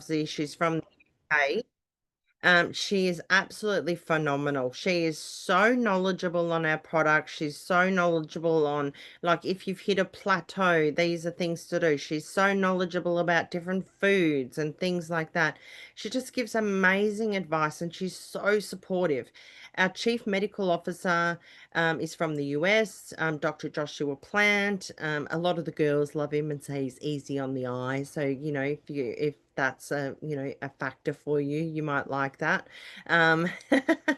She's from the UK. She is absolutely phenomenal. She is so knowledgeable on our products. She's so knowledgeable on, like, if you've hit a plateau, these are things to do. She's so knowledgeable about different foods and things like that. She just gives amazing advice and she's so supportive. Our chief medical officer is from the US, Dr. Joshua Plant. A lot of the girls love him and say he's easy on the eye. So, if that's a factor for you, you might like that. Um,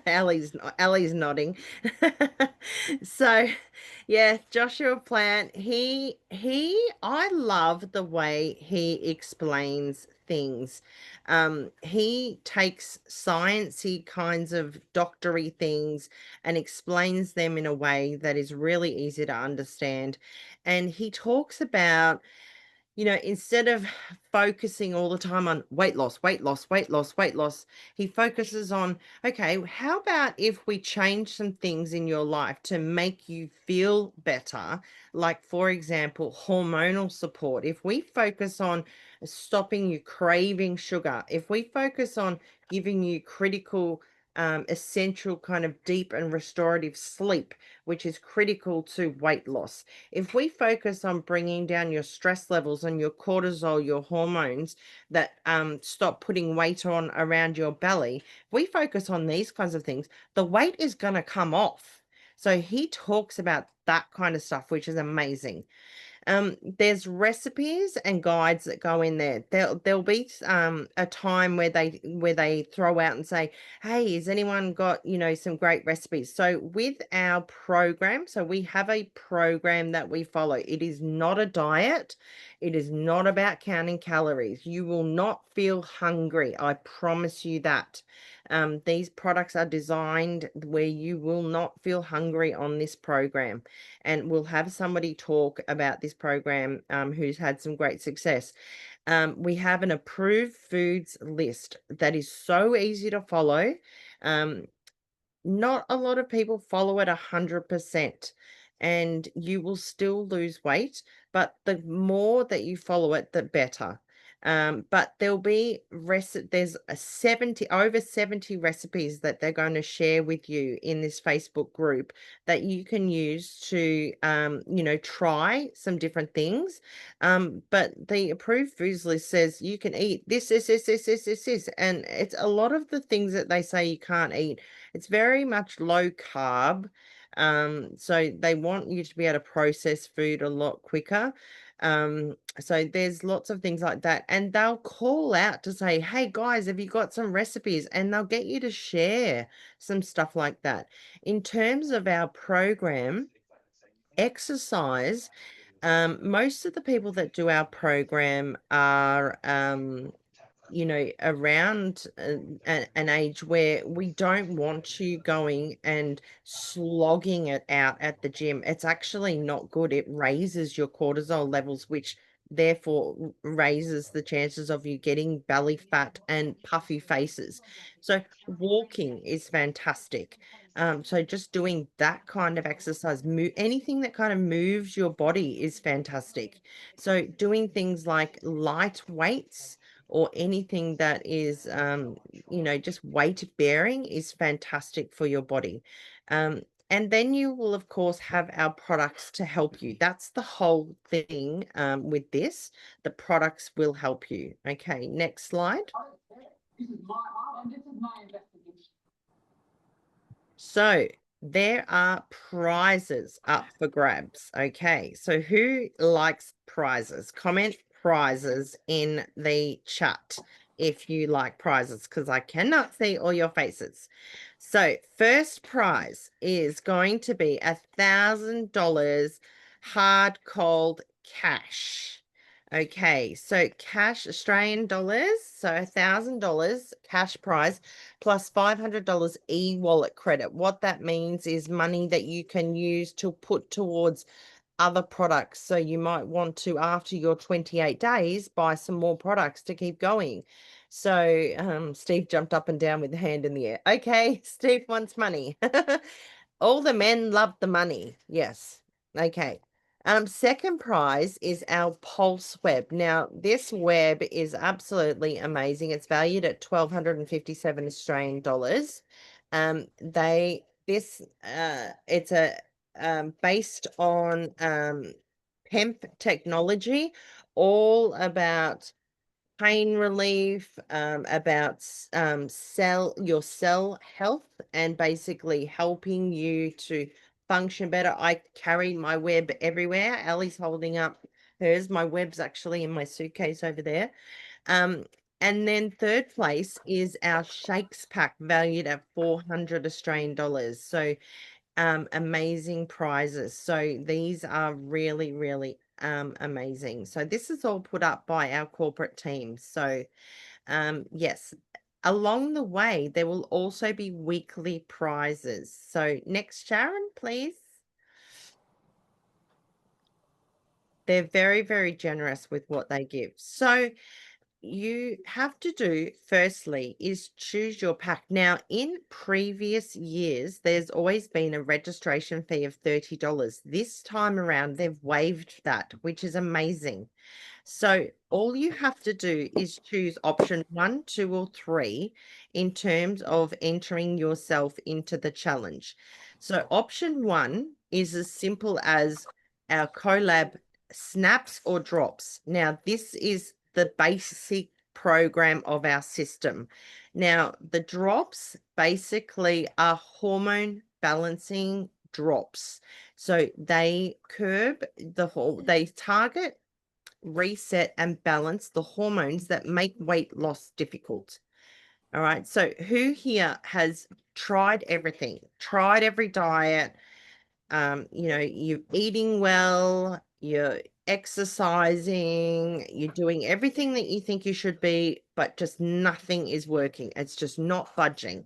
Ellie's nodding. So, yeah, Joshua Plant, I love the way he explains things. He takes sciencey kinds of doctory things and explains them in a way that is really easy to understand. And he talks about, instead of focusing all the time on weight loss, weight loss, weight loss, weight loss, he focuses on, okay, how about if we change some things in your life to make you feel better? Like, for example, hormonal support. If we focus on stopping you craving sugar, if we focus on giving you critical, essential kind of deep and restorative sleep, which is critical to weight loss, if we focus on bringing down your stress levels and your cortisol, your hormones that stop putting weight on around your belly, if we focus on these kinds of things, the weight is going to come off. So he talks about that kind of stuff, which is amazing. There's recipes and guides that go in there. There'll be a time where they throw out and say, "Hey, has anyone got, some great recipes?" So with our program, so we have a program that we follow. It is not a diet. It is not about counting calories. You will not feel hungry. I promise you that. These products are designed where you will not feel hungry on this program, and we'll have somebody talk about this program who's had some great success. We have an approved foods list that is so easy to follow. Um, Not a lot of people follow it 100%, and you will still lose weight, but the more that you follow it, the better. But there'll be there's a 70 over 70 recipes that they're going to share with you in this Facebook group that you can use to try some different things. But the approved foods list says you can eat this, and it's a lot of the things that they say you can't eat. It's very much low carb. So they want you to be able to process food a lot quicker. So there's lots of things like that. And they'll call out to say, "Hey guys, have you got some recipes?" And they'll get you to share some stuff like that. In terms of our program, exercise, most of the people that do our program are around an age where we don't want you going and slogging it out at the gym. It's actually not good. It raises your cortisol levels, which therefore raises the chances of you getting belly fat and puffy faces. So walking is fantastic. So just doing that kind of exercise, anything that kind of moves your body is fantastic. So doing things like light weights or anything that is just weight bearing is fantastic for your body. And then you will of course have our products to help you. That's the whole thing with this. The products will help you. Okay, next slide. So there are prizes up for grabs. Okay, so who likes prizes? Comment prizes in the chat if you like prizes, because I cannot see all your faces. So first prize is going to be $1,000 hard cold cash. Okay, so cash Australian dollars, so $1,000 cash prize plus $500 e-wallet credit. What that means is money that you can use to put towards other products. So you might want to, after your 28 days, buy some more products to keep going. So Steve jumped up and down with the hand in the air. Okay, Steve wants money. All the men love the money. Yes. Okay. Second prize is our Pulse Web. Now, this web is absolutely amazing. It's valued at 1,257 Australian dollars. It's a based on hemp technology, all about pain relief, about cell health, and basically helping you to function better. I carry my web everywhere. Ellie's holding up hers. My web's actually in my suitcase over there. Um, and then third place is our shakes pack valued at 400 Australian dollars. So amazing prizes. So these are really, really amazing. So this is all put up by our corporate team. So yes, along the way, there will also be weekly prizes. So next, Sharon, please. They're very, very generous with what they give. So you have to do firstly is choose your pack. Now, in previous years, there's always been a registration fee of $30. This time around, they've waived that, which is amazing. So all you have to do is choose option 1, 2, or 3 in terms of entering yourself into the challenge. So option 1 is as simple as our collab snaps or drops. Now, this is the basic program of our system. Now, the drops basically are hormone balancing drops. So they they target, reset, and balance the hormones that make weight loss difficult. All right. So who here has tried everything, tried every diet? You're eating well, you're exercising, you're doing everything that you think you should be, but just nothing is working. It's just not budging.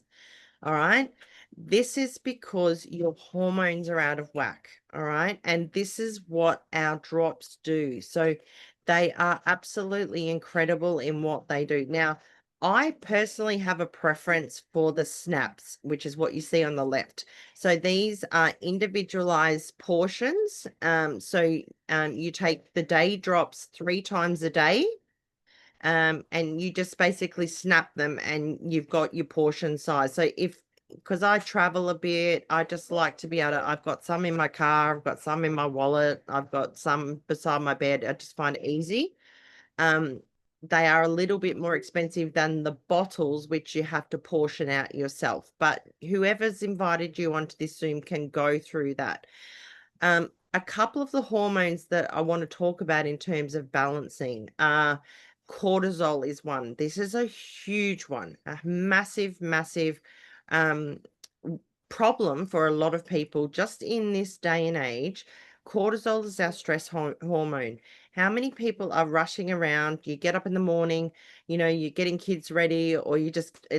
All right. This is because your hormones are out of whack. All right. And this is what our drops do. So they are absolutely incredible in what they do. Now, I personally have a preference for the snaps, which is what you see on the left. So these are individualized portions. You take the day drops 3 times a day, and you just basically snap them and you've got your portion size. So because I travel a bit, I just like to be able to, I've got some in my car, I've got some in my wallet, I've got some beside my bed. I just find it easy. Um, they are a little bit more expensive than the bottles, which you have to portion out yourself. But whoever's invited you onto this Zoom can go through that. A couple of the hormones that I want to talk about in terms of balancing cortisol is one. This is a huge one, a massive, massive um, problem for a lot of people just in this day and age. Cortisol is our stress hormone. How many people are rushing around? You get up in the morning, you're getting kids ready, or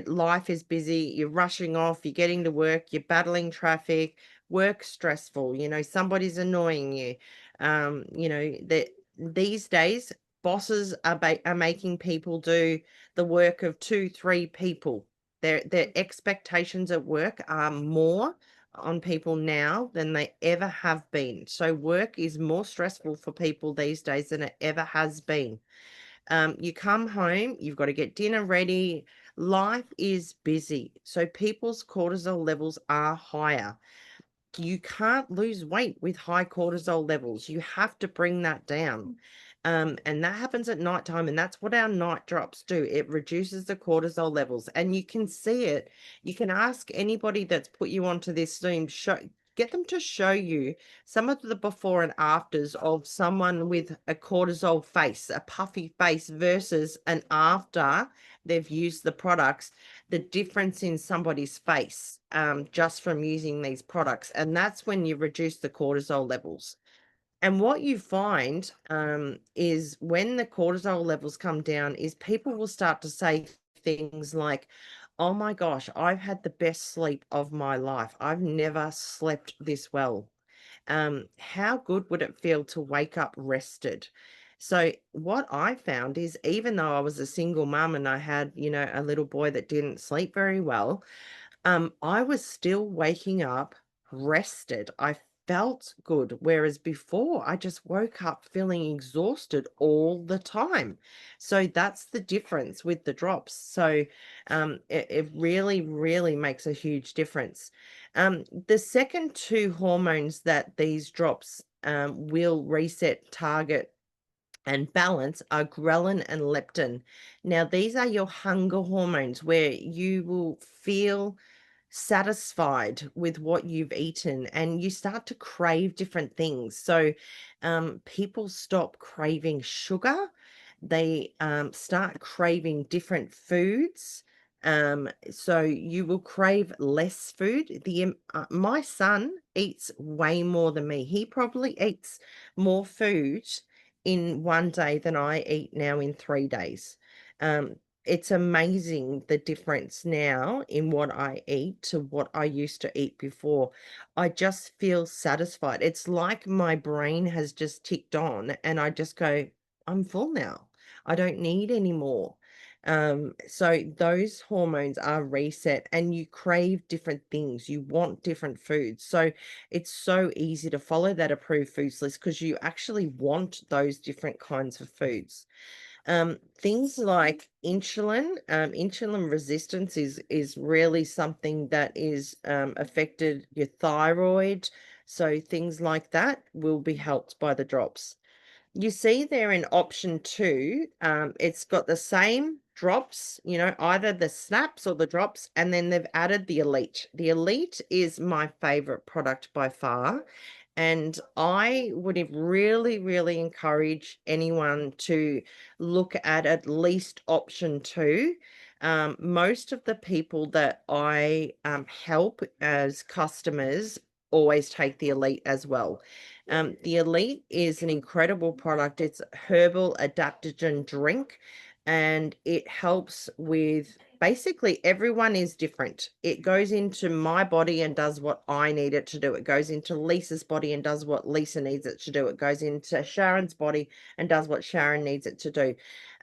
life is busy, you're rushing off, you're getting to work, you're battling traffic, work stressful, somebody's annoying you. That these days bosses are making people do the work of 2, 3 people. Their expectations at work are more on people now than they ever have been. So work is more stressful for people these days than it ever has been. You come home, you've got to get dinner ready. Life is busy. So people's cortisol levels are higher. You can't lose weight with high cortisol levels. You have to bring that down. And that happens at nighttime, and that's what our night drops do. It reduces the cortisol levels, and you can see it. You can ask anybody that's put you onto this Zoom, get them to show you some of the before and afters of someone with a cortisol face, a puffy face, versus an after they've used the products, the difference in somebody's face just from using these products. And that's when you reduce the cortisol levels. And what you find is when the cortisol levels come down is people will start to say things like, oh my gosh, I've had the best sleep of my life. I've never slept this well. How good would it feel to wake up rested? So what I found is even though I was a single mum and I had, a little boy that didn't sleep very well, I was still waking up rested. I felt good. Whereas before, I just woke up feeling exhausted all the time. So that's the difference with the drops. So it really, really makes a huge difference. The second two hormones that these drops will reset, target, and balance are ghrelin and leptin. Now, these are your hunger hormones where you will feel satisfied with what you've eaten and you start to crave different things. So, people stop craving sugar, they start craving different foods. So you will crave less food. My son eats way more than me. He probably eats more food in one day than I eat now in 3 days. Um, it's amazing the difference now in what I eat to what I used to eat before. I just feel satisfied. It's like my brain has just ticked on and I just go, I'm full now. I don't need any more. So those hormones are reset and you crave different things. You want different foods. So it's so easy to follow that approved foods list because you actually want those different kinds of foods. Things like insulin resistance is really something that is affected your thyroid. So things like that will be helped by the drops. You see there in option two, it's got the same drops, either the snaps or the drops, and then they've added the Elite. The Elite is my favorite product by far. And I would really, really encourage anyone to look at least option two. Most of the people that I help as customers always take the Elite as well. The Elite is an incredible product. It's a herbal adaptogen drink and it helps with basically everyone is different. It goes into my body and does what I need it to do. It goes into Lisa's body and does what Lisa needs it to do. It goes into Sharon's body and does what Sharon needs it to do.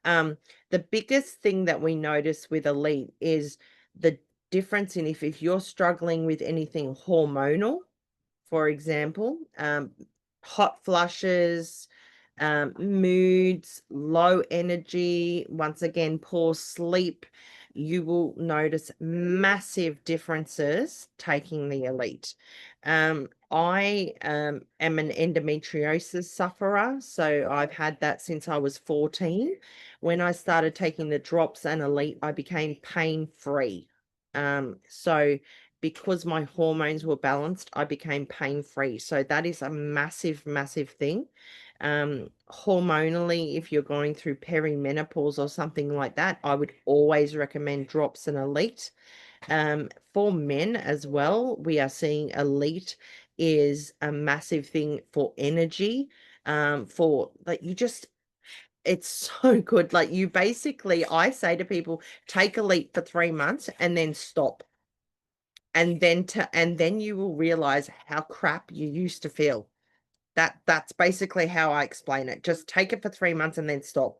The biggest thing that we notice with Elite is the difference in if you're struggling with anything hormonal, for example, hot flushes, moods, low energy, once again, poor sleep, you will notice massive differences taking the Elite. I am an endometriosis sufferer, so I've had that since I was 14. When I started taking the drops and Elite, I became pain-free. So because my hormones were balanced, I became pain-free. So that is a massive, massive thing. Hormonally, if you're going through perimenopause or something like that, I would always recommend drops and Elite. For men as well, we are seeing Elite is a massive thing for energy. For like you just it's so good. Like you basically, I say to people, take Elite for 3 months and then stop and then you will realize how crap you used to feel. That's basically how I explain it. Just take it for 3 months and then stop.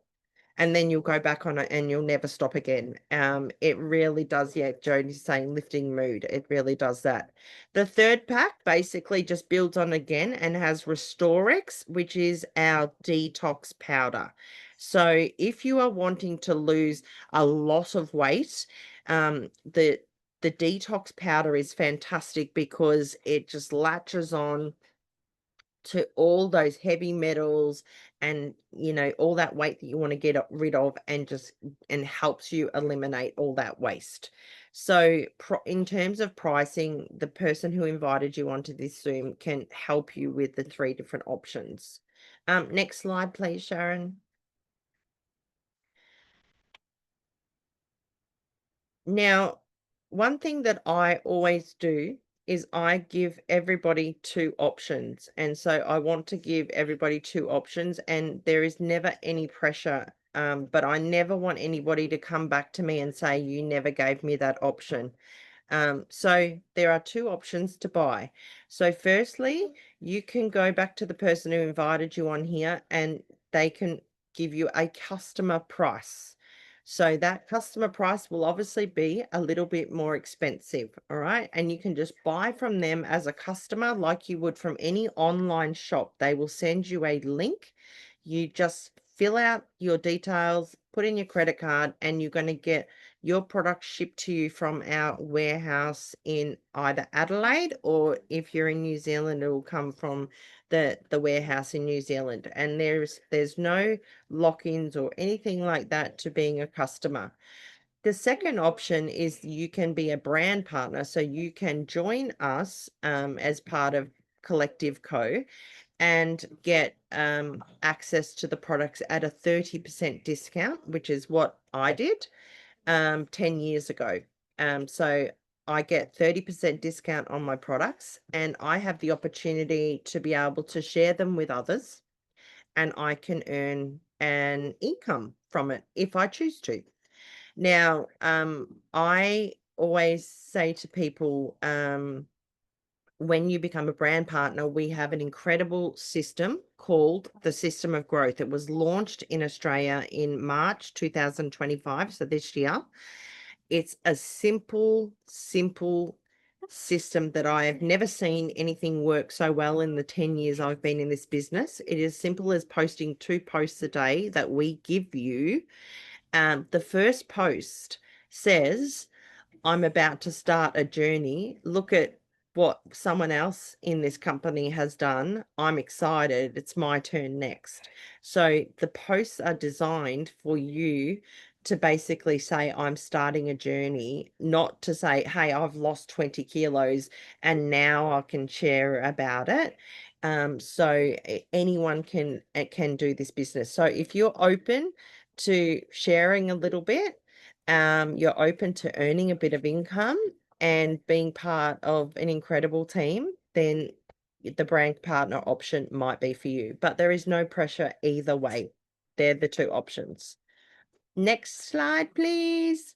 And then you'll go back on it and you'll never stop again. It really does, yeah, Jodie's saying lifting mood. It really does that. The third pack basically just builds on again and has Restorex, which is our detox powder. So if you are wanting to lose a lot of weight, the detox powder is fantastic because it just latches on to all those heavy metals and all that weight that you want to get rid of and helps you eliminate all that waste. So in terms of pricing, the person who invited you onto this Zoom can help you with the three different options. Next slide, please, Sharon. Now, one thing that I always do is I give everybody two options. And so I want to give everybody two options, and there is never any pressure. But I never want anybody to come back to me and say, you never gave me that option. So there are two options to buy. So firstly, you can go back to the person who invited you on here and they can give you a customer price. So that customer price will obviously be a little bit more expensive, all right? And you can just buy from them as a customer like you would from any online shop. They will send you a link. You just fill out your details, put in your credit card, and you're going to get your product shipped to you from our warehouse in either Adelaide, or if you're in New Zealand, it will come from the warehouse in New Zealand. And there's no lock-ins or anything like that to being a customer. The second option is you can be a brand partner. So you can join us as part of Collective Co and get access to the products at a 30% discount, which is what I did 10 years ago. So I get 30% discount on my products, and I have the opportunity to be able to share them with others, and I can earn an income from it if I choose to. Now, I always say to people, when you become a brand partner, we have an incredible system called the System of Growth. It was launched in Australia in March 2025, so this year. It's a simple system that I have never seen anything work so well in the 10 years I've been in this business. It is simple as posting 2 posts a day that we give you. The first post says, I'm about to start a journey. Look at what someone else in this company has done. I'm excited. It's my turn next. So the posts are designed for you to basically say, I'm starting a journey, not to say, hey, I've lost 20 kilos and now I can share about it. So anyone can do this business. So if you're open to sharing a little bit, you're open to earning a bit of income and being part of an incredible team, then the brand partner option might be for you. But there is no pressure either way. They're the two options. Next slide, please.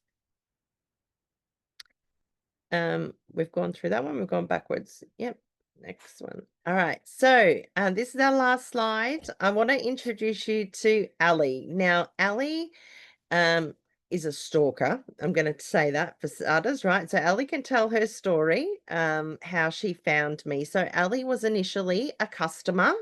We've gone through that one. We've gone backwards. Yep. Next one. All right. So this is our last slide. I want to introduce you to Ali. Now, Ali is a stalker. I'm going to say that for starters, right? So Ali can tell her story, how she found me. So Ali was initially a customer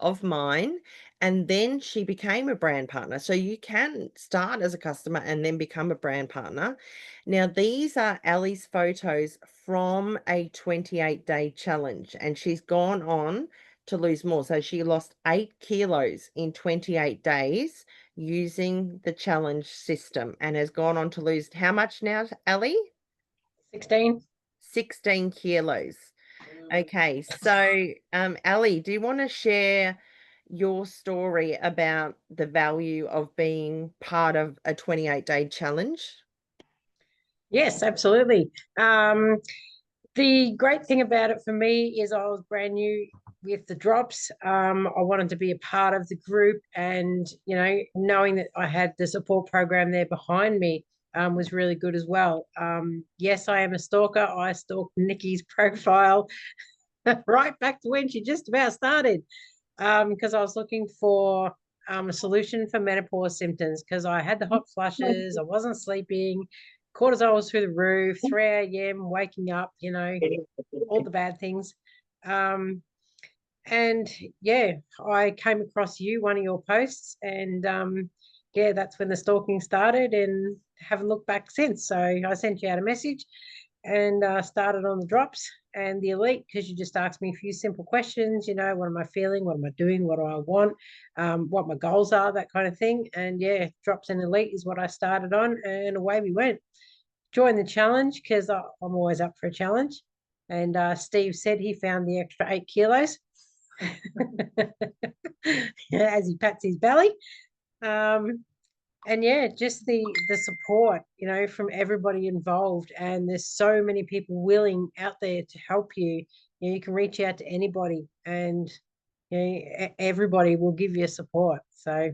of mine, and then she became a brand partner. So you can start as a customer and then become a brand partner. Now, these are Ali's photos from a 28-day challenge, and she's gone on to lose more. So she lost 8 kilos in 28 days using the challenge system and has gone on to lose how much now, Ali? 16. 16 kilos. Okay, so Ali, do you want to share your story about the value of being part of a 28-day challenge? Yes, absolutely. The great thing about it for me is I was brand new with the drops. I wanted to be a part of the group, and knowing that I had the support program there behind me was really good as well. Yes, I am a stalker. I stalked Nikki's profile right back to when she just about started, because I was looking for a solution for menopause symptoms, because I had the hot flushes, I wasn't sleeping, cortisol was through the roof, 3 a.m. waking up, all the bad things. And yeah, I came across one of your posts, and yeah, that's when the stalking started, and haven't looked back since. So I sent you out a message and started on the drops and the elite, because you just asked me a few simple questions. What am I feeling? What am I doing? What do I want? What my goals are, that kind of thing. And yeah, drops and elite is what I started on, and away we went. Joined the challenge because I'm always up for a challenge. And Steve said he found the extra 8 kilos as he pats his belly. And yeah, just the support, from everybody involved. And there's so many people willing out there to help you. You can reach out to anybody, and everybody will give you support. So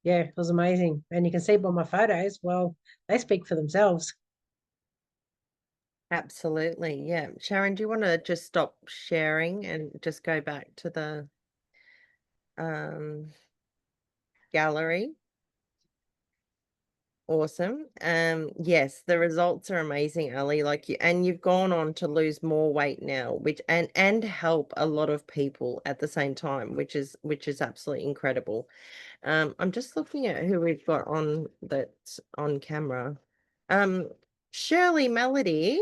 yeah, it was amazing. And you can see by my photos, well, they speak for themselves. Absolutely. Yeah. Sharon, do you want to just stop sharing and just go back to the um, gallery? Awesome. Yes, the results are amazing, Ali. Like you, and you've gone on to lose more weight now, which and help a lot of people at the same time, which is absolutely incredible. I'm just looking at who we've got on that's on camera. Um, Shirley Melody.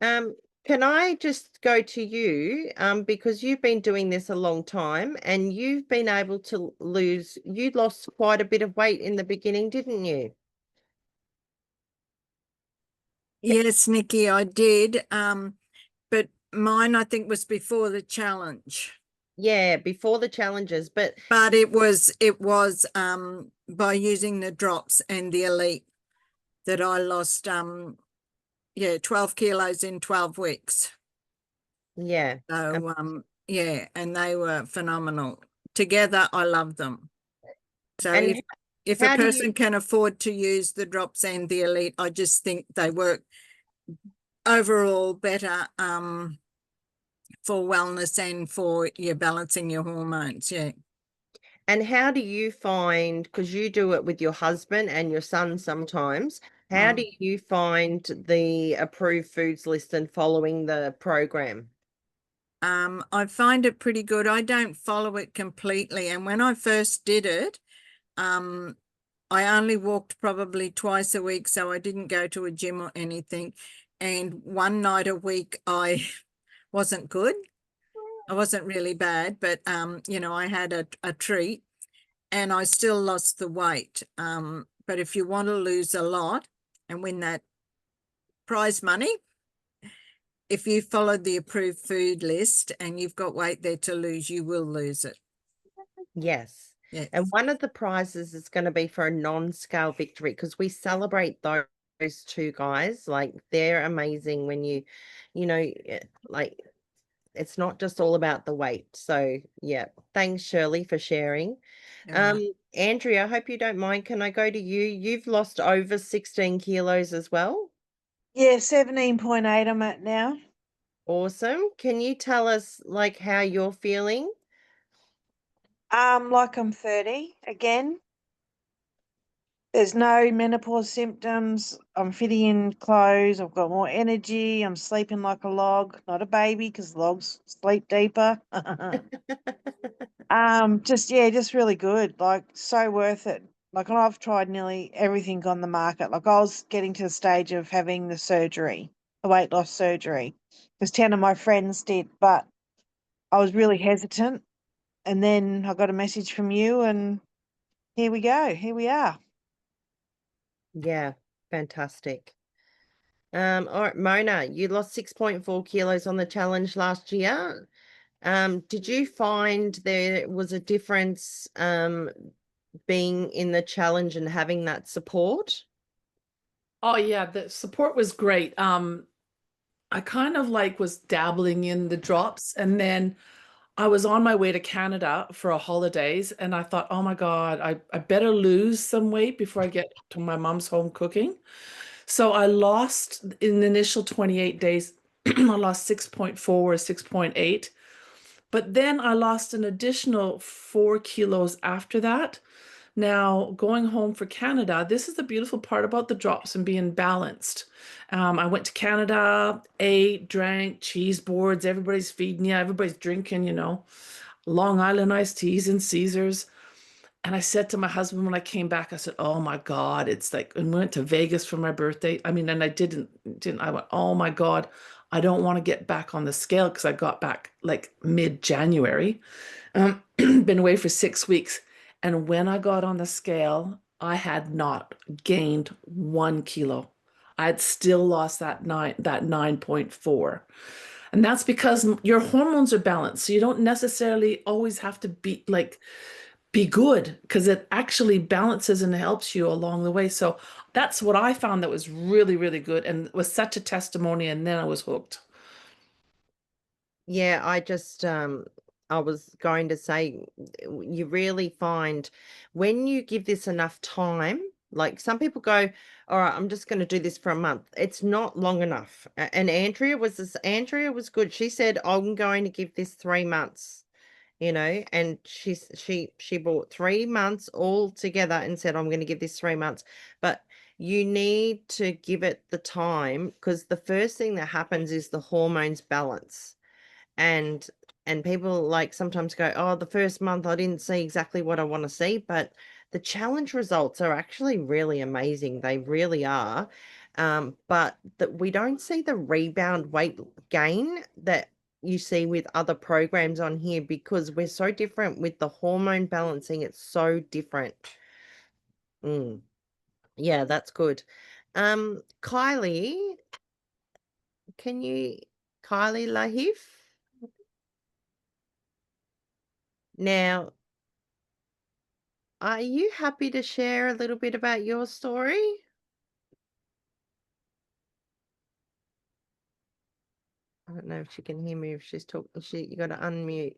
Um, can I just go to you? Because you've been doing this a long time and you've been able to you lost quite a bit of weight in the beginning, didn't you? Yes, Nikki, I did. But mine, I think, was before the challenge. Yeah, before the challenges, but But it was by using the drops and the elite that I lost 12 kilos in 12 weeks. yeah. So yeah, and they were phenomenal. Together, I love them. So And if a how do you person can afford to use the drops and the elite, I just think they work overall better for wellness and for your balancing your hormones. Yeah. and how do you find, because you do it with your husband and your son sometimes, how do Mm. you find the approved foods list and following the program? I find it pretty good. I don't follow it completely. And when I first did it, um, I only walked probably twice a week, so I didn't go to a gym or anything. And one night a week, I wasn't good. I wasn't really bad, but I had a treat and I still lost the weight. But if you want to lose a lot and win that prize money, if you followed the approved food list and you've got weight there to lose, you will lose it. Yes. Yes. And one of the prizes is going to be for a non-scale victory because we celebrate those two guys. Like they're amazing when like it's not just all about the weight. So yeah, thanks Shirley for sharing. All right. Andrea, I hope you don't mind. Can I go to you? You've lost over 16 kilos as well. Yeah, 17.8 I'm at now. Awesome. Can you tell us like how you're feeling? Like I'm 30 again. There's no menopause symptoms. I'm fitting in clothes. I've got more energy. I'm sleeping like a log, not a baby because logs sleep deeper. Just really good. Like so worth it. Like I've tried nearly everything on the market. Like I was getting to the stage of having the surgery, the weight loss surgery, because 10 of my friends did, but I was really hesitant. And then I got a message from you, and here we go. Here we are. Yeah, fantastic. All right, Mona, you lost 6.4 kilos on the challenge last year. Did you find there was a difference being in the challenge and having that support? Oh yeah, the support was great. I kind of like was dabbling in the drops, and then I was on my way to Canada for a holidays and I thought, oh my God, I better lose some weight before I get to my mom's home cooking. So I lost in the initial 28 days, I lost 6.4 or 6.8. But then I lost an additional 4 kilos after that. Now, going home for Canada, this is the beautiful part about the drops and being balanced. I went to Canada, ate, drank, cheese boards, everybody's feeding you, everybody's drinking, Long Island iced teas and Caesars. And I said to my husband when I came back, I said, "Oh my God, it's like," and we went to Vegas for my birthday. I mean, and I didn't, I went, "Oh my God, I don't want to get back on the scale," because I got back like mid-January. Been away for 6 weeks. And when I got on the scale, I had not gained 1 kilo. I had still lost that 9.4. And that's because your hormones are balanced. So you don't necessarily always have to be good because it actually balances and helps you along the way. So that's what I found that was really, really good and was such a testimony. And then I was hooked. Yeah, I was going to say you really find when you give this enough time, like some people go, all right, I'm just going to do this for a month. It's not long enough. And Andrea was good. She said, I'm going to give this 3 months. and she bought 3 months all together and said, I'm going to give this 3 months. But you need to give it the time, because the first thing that happens is the hormones balance. And people like sometimes go, oh, the first month I didn't see exactly what I want to see, but the challenge results are actually really amazing. They really are. But that we don't see the rebound weight gain that you see with other programs on here, because we're so different with the hormone balancing. It's so different. Yeah, that's good. Kylie, can you, Kylie Lahif? Now, are you happy to share a little bit about your story? I don't know if she can hear me, if she's talking. You got to unmute.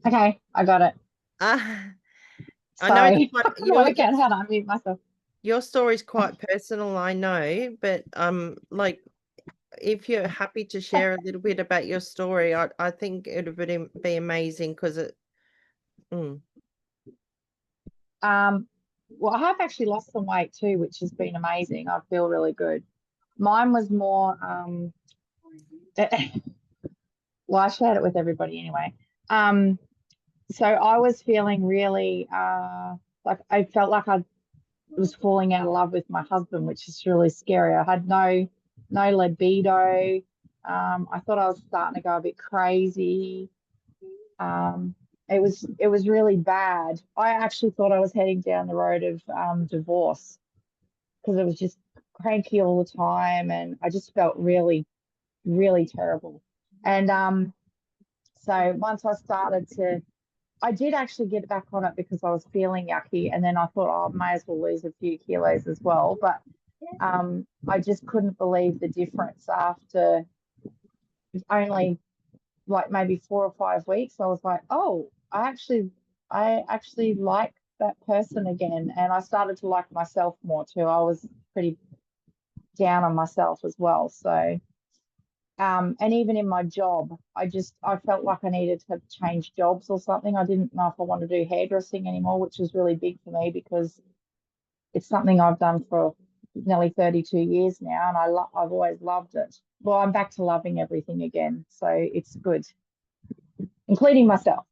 Okay, I got it. I know Sorry, it's I couldn't work out how to unmute myself. your story's quite personal, I know, but like, if you're happy to share a little bit about your story, I think it would be amazing, because it. Well, I have actually lost some weight too, which has been amazing. I feel really good. Mine was more well, I shared it with everybody anyway. So I was feeling really like I felt like I was falling out of love with my husband, which is really scary. I had no libido. I thought I was starting to go a bit crazy. It was really bad. I actually thought I was heading down the road of divorce, because it was just cranky all the time, and I just felt really, really terrible. And so once I did actually get back on it because I was feeling yucky, and then I thought, oh, I may as well lose a few kilos as well. But I just couldn't believe the difference after only like maybe 4 or 5 weeks. I was like, oh, I actually like that person again, and I started to like myself more too. I was pretty down on myself as well. So and even in my job, I felt like I needed to change jobs or something. I didn't know if I wanted to do hairdressing anymore, which was really big for me because it's something I've done for nearly 32 years now, and I've always loved it. Well, I'm back to loving everything again, so it's good, including myself.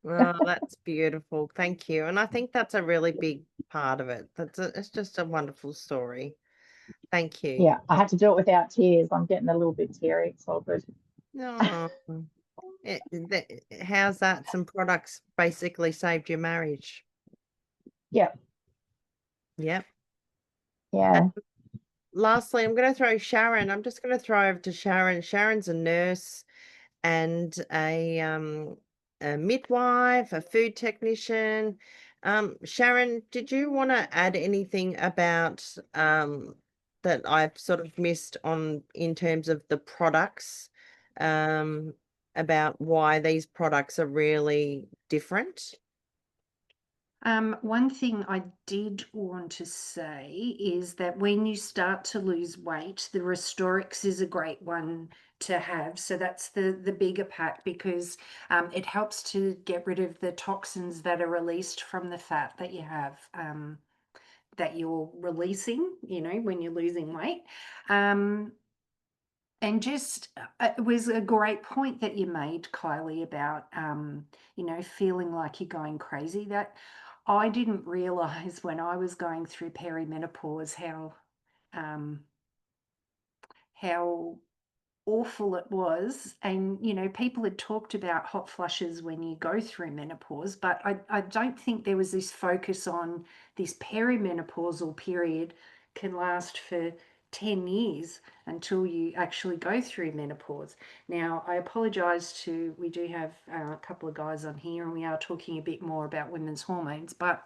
Oh, that's beautiful. Thank you. And I think that's a really big part of it. It's just a wonderful story. Thank you. Yeah, I had to do it without tears. I'm getting a little bit teary. It's all good. No. How's that? Some products basically saved your marriage. Yep. Yep. Yeah. Lastly, I'm going to throw Sharon. I'm just going to throw over to Sharon. Sharon's a nurse and a midwife, a food technician. Sharon, did you want to add anything about that I've sort of missed on in terms of the products, about why these products are really different? One thing I did want to say is that when you start to lose weight, the Restorix is a great one to have. So that's the bigger pack, because it helps to get rid of the toxins that are released from the fat that you have, that you're releasing, when you're losing weight. And just, it was a great point that you made, Kylie, about, feeling like you're going crazy. That I didn't realize when I was going through perimenopause how awful it was. And, people had talked about hot flushes when you go through menopause, but I don't think there was this focus on this perimenopausal period can last for 10 years until you actually go through menopause. Now, I apologize we do have a couple of guys on here, and we are talking a bit more about women's hormones, but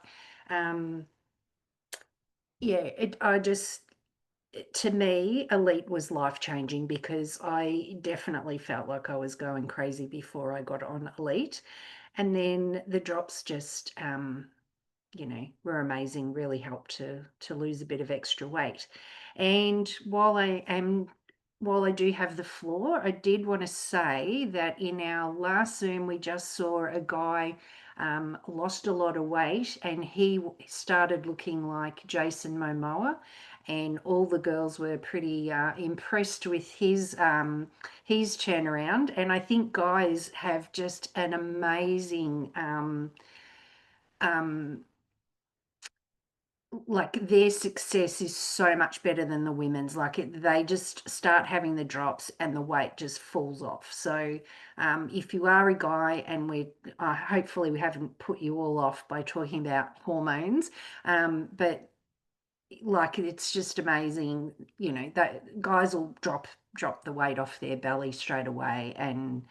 to me, Elite was life-changing, because I definitely felt like I was going crazy before I got on Elite. And then the drops just, were amazing, really helped to lose a bit of extra weight. And while I am while I do have the floor, I did want to say that in our last Zoom, we just saw a guy lost a lot of weight, and he started looking like Jason Momoa, and all the girls were pretty impressed with his turnaround. And I think guys have just an amazing like their success is so much better than the women's. Like they just start having the drops and the weight just falls off. So if you are a guy, and we hopefully we haven't put you all off by talking about hormones, but like it's just amazing, you know, that guys will drop the weight off their belly straight away, and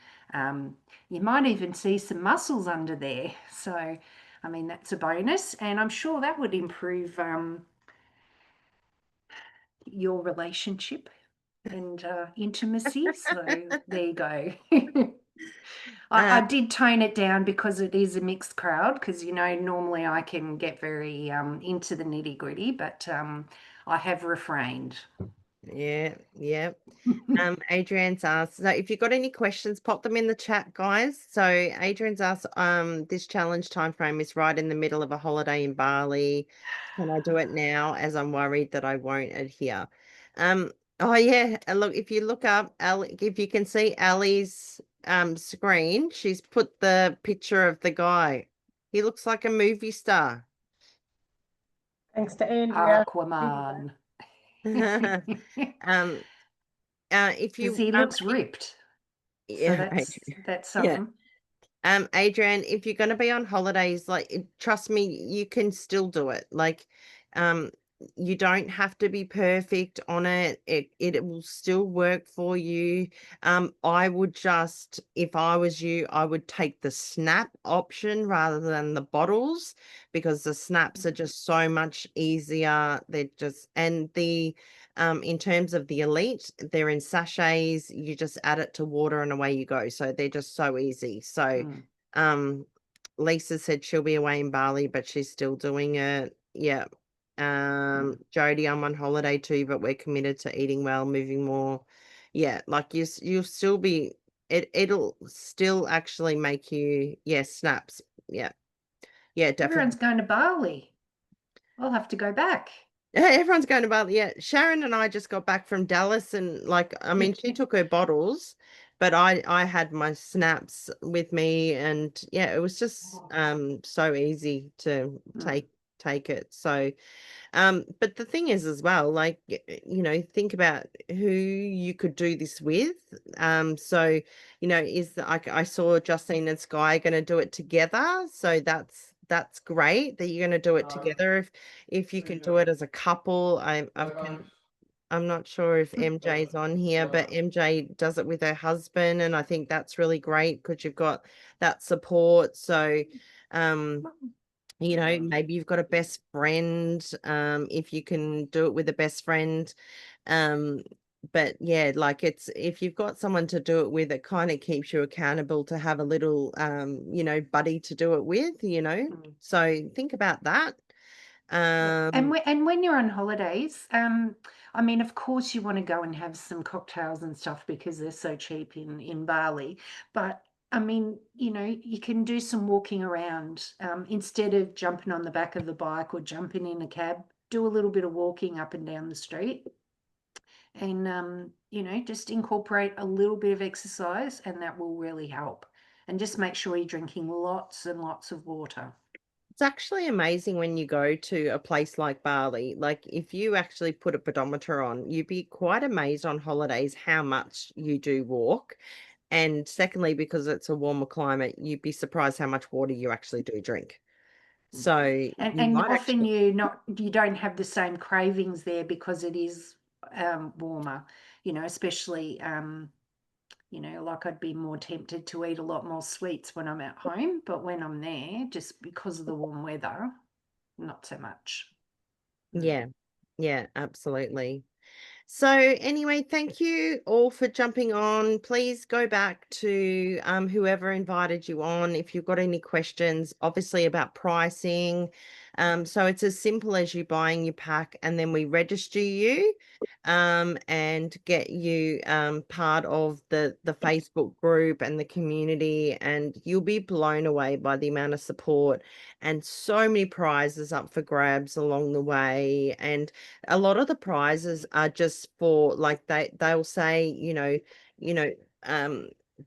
you might even see some muscles under there. So I mean, that's a bonus, and I'm sure that would improve your relationship and intimacy. So there you go. I did tone it down because it is a mixed crowd, because, you know, normally I can get very into the nitty gritty, but I have refrained. Yeah, yeah. Adrian's asked, so if you've got any questions, pop them in the chat, guys. So Adrian's asked, this challenge time frame is right in the middle of a holiday in Bali. Can I do it now, as I'm worried that I won't adhere? Oh yeah, look, if you look up Ali, if you can see Ali's screen, she's put the picture of the guy. He looks like a movie star. Thanks to Andrea. Aquaman. If you Because he looks ripped. So yeah, that's yeah. something. Adrian, if you're going to be on holidays, like, trust me, you can still do it. Like, you don't have to be perfect on it. It will still work for you. I would just, if I was you, I would take the snap option rather than the bottles, because the snaps are just so much easier. They're just, and the in terms of the Elite, they're in sachets. You just add it to water and away you go. So they're just so easy. So Lisa said she'll be away in Bali, but she's still doing it. Yeah. Jody, I'm on holiday too, but we're committed to eating well, moving more. Yeah, like you'll still be, it'll still actually make you, snaps. Yeah. Yeah, definitely. Everyone's going to Bali. I'll have to go back. Yeah, everyone's going to Bali. Yeah, Sharon and I just got back from Dallas, and like, I mean, she took her bottles, but I had my snaps with me, and yeah, it was just so easy to take it. So but the thing is as well, like, you know, think about who you could do this with. So, you know, I saw Justine and Sky going to do it together, so that's great that you're going to do it together. If you can do it as a couple, I'm not sure if MJ's on here, but MJ does it with her husband, and I think that's really great because you've got that support. So you know, maybe you've got a best friend, if you can do it with a best friend. But yeah, like, it's, if you've got someone to do it with, it kind of keeps you accountable to have a little you know, buddy to do it with, you know. So think about that. And when you're on holidays, I mean, of course you want to go and have some cocktails and stuff because they're so cheap in Bali, but I mean, you know, you can do some walking around, instead of jumping on the back of the bike or jumping in a cab. Do a little bit of walking up and down the street, and you know, just incorporate a little bit of exercise, and that will really help. And just make sure you're drinking lots and lots of water. It's actually amazing when you go to a place like Bali. Like, if you actually put a pedometer on, you'd be quite amazed on holidays how much you do walk. And secondly, because it's a warmer climate, you'd be surprised how much water you actually do drink. So and often you don't have the same cravings there because it is warmer, you know, especially you know, like I'd be more tempted to eat a lot more sweets when I'm at home, but when I'm there, just because of the warm weather, not so much. Yeah, absolutely. So anyway, thank you all for jumping on. Please go back to whoever invited you on if you've got any questions, obviously about pricing. So it's as simple as you buying your pack, and then we register you and get you part of the Facebook group and the community, and you'll be blown away by the amount of support and so many prizes up for grabs along the way. And a lot of the prizes are just for, like, they'll say,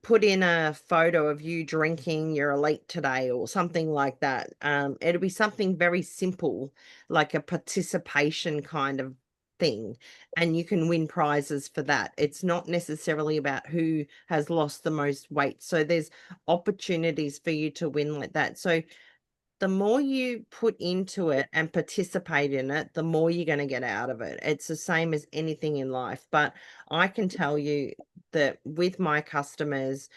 put in a photo of you drinking your Elite today or something like that. It'll be something very simple, like a participation kind of thing, and you can win prizes for that. It's not necessarily about who has lost the most weight. So there's opportunities for you to win like that. So the more you put into it and participate in it, the more you're going to get out of it. It's the same as anything in life. But I can tell you that with my customers,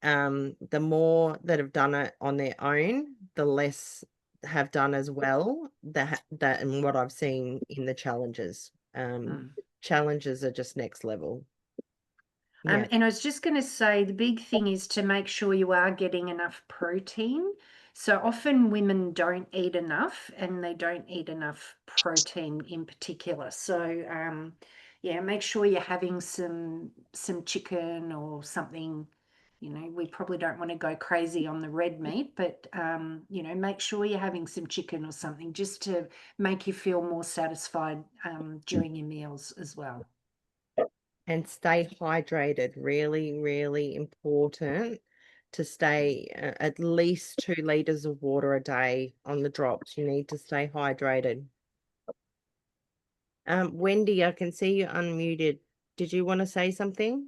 the more that have done it on their own, the less have done as well. That and what I've seen in the challenges. Challenges are just next level. Yeah. And I was just going to say, the big thing is to make sure you are getting enough protein. So often women don't eat enough, and they don't eat enough protein in particular. So yeah, make sure you're having some chicken or something. We probably don't want to go crazy on the red meat, but make sure you're having some chicken or something, just to make you feel more satisfied during your meals as well. And stay hydrated. Really, really important to stay at least 2 liters of water a day on the drops. You need to stay hydrated. Wendy, I can see you unmuted. Did you want to say something?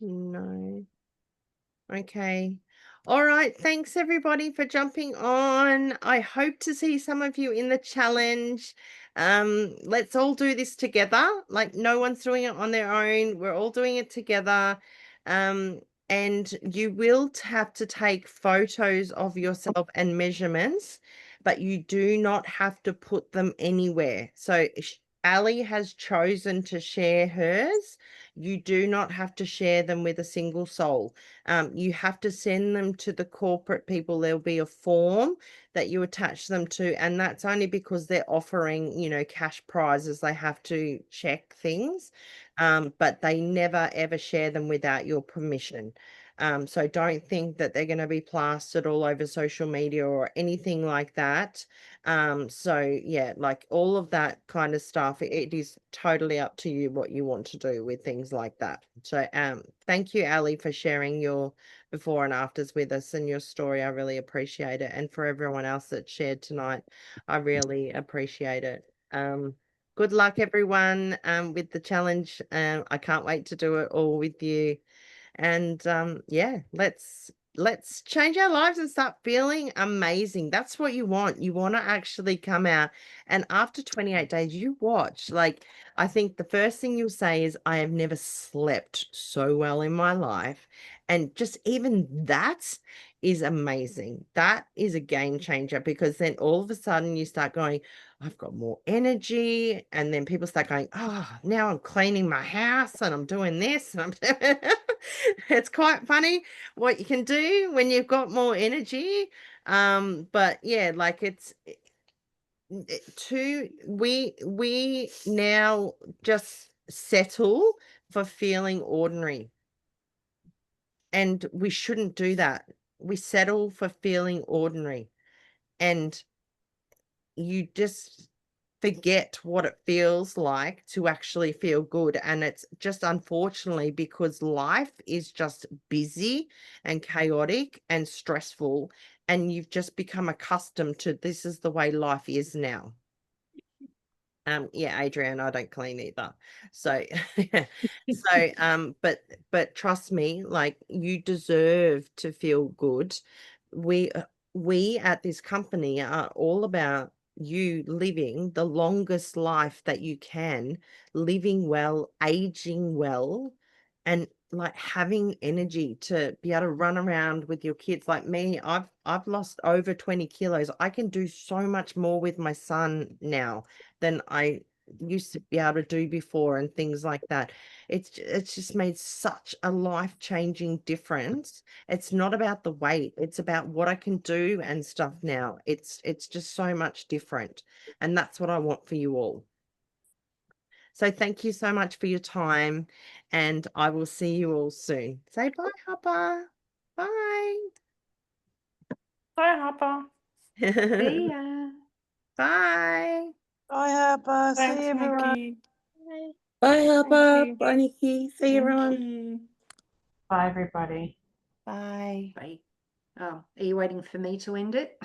No. Okay. All right. Thanks everybody for jumping on. I hope to see some of you in the challenge. Let's all do this together. Like, no one's doing it on their own. We're all doing it together. And you will have to take photos of yourself and measurements, but you do not have to put them anywhere. So Ali has chosen to share hers. You do not have to share them with a single soul. You have to send them to the corporate people. There'll be a form that you attach them to, and that's only because they're offering, cash prizes. They have to check things, but they never ever share them without your permission. So don't think that they're going to be plastered all over social media or anything like that. So yeah, like all of that kind of stuff, it is totally up to you what you want to do with things like that. So thank you, Ali, for sharing your before and afters with us and your story. I really appreciate it. And for everyone else that shared tonight, I really appreciate it. Good luck everyone with the challenge. I can't wait to do it all with you. And yeah, let's change our lives and start feeling amazing. That's what you want. You want to actually come out, and after 28 days you watch, like, I think the first thing you'll say is, I have never slept so well in my life. And just even that is amazing. That is a game changer, because then all of a sudden you start going, I've got more energy. And then people start going, oh, now I'm cleaning my house and I'm doing this. And I'm it's quite funny what you can do when you've got more energy. But yeah, like we now just settle for feeling ordinary. And we shouldn't do that. We settle for feeling ordinary. And you just forget what it feels like to actually feel good. And it's just, unfortunately, because life is just busy and chaotic and stressful, and you've just become accustomed to, this is the way life is now. Yeah, Adrienne, I don't clean either. So but trust me, like, you deserve to feel good. We at this company are all about you living the longest life that you can, living well, aging well, and like having energy to be able to run around with your kids. Like me, I've lost over 20 kilos. I can do so much more with my son now than I used to be able to do before and things like that. It's just made such a life-changing difference. It's not about the weight, it's about what I can do and stuff now. It's just so much different. And that's what I want for you all. So thank you so much for your time, and I will see you all soon. Say bye, Hopper. Bye. Bye, Hopper. See ya. Bye. Bye, Harper. See Thanks, you, everyone. Nikki. Bye, Hopper. you. Bye, Nikki. See you, Thank everyone. you. Bye, everybody. Bye. Bye. Oh, are you waiting for me to end it?